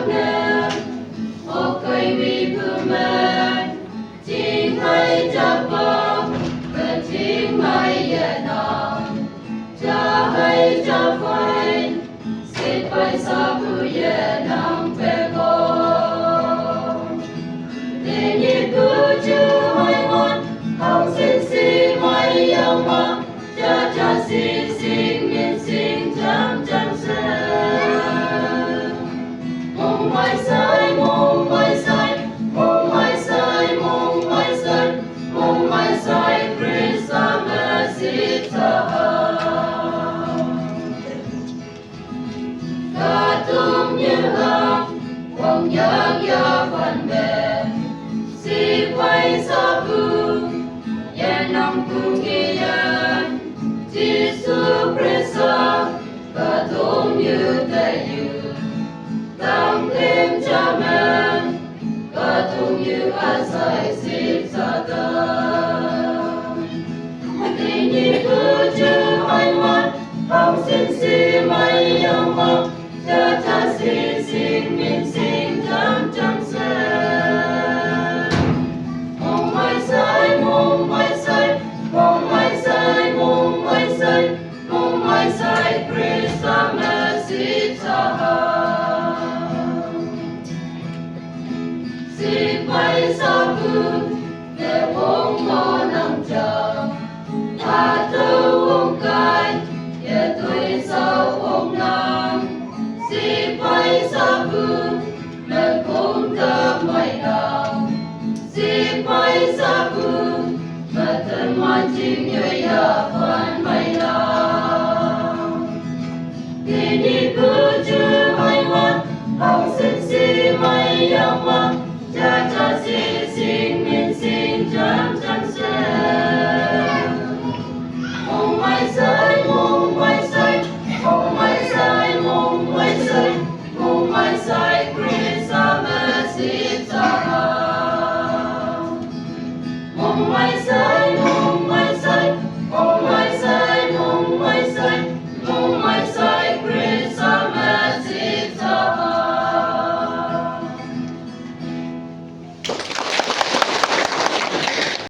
nè một cây vì phương mẹ chính hay cha bom và chính hay giờ nào cha hay cha phải xin phải sao cứ giờ nằm về con để nhịp cứ chưa hay ngon học xin xin mai yêu mà cha cha xin xin miên xin chăm chăm mong mai sai mong mai sai mong mai sai mong mai sai mong mai sai Krista Mesita cả tung như hằng quang giác ya phần bề si quay sa bu ye nam cung kia Jesus Krista cả tung như tay you tăng thêm cha mẹ cả tung như asai sip sa tình nhị cứ chưa hay mắt học xin si mai yêu mà cha cha xin xin miên xin chăm chăm mong mai sai mong mai sai mong mai sai mong mai sai mong mai sai Krista Mesita si quay sa bu để bông mò nằm chờ ta tư uống cay để tuổi sau uống nam si quay sa bu để cũng ta mày đào si quay sa bu mà thân ngoan chim như ya phần mày đào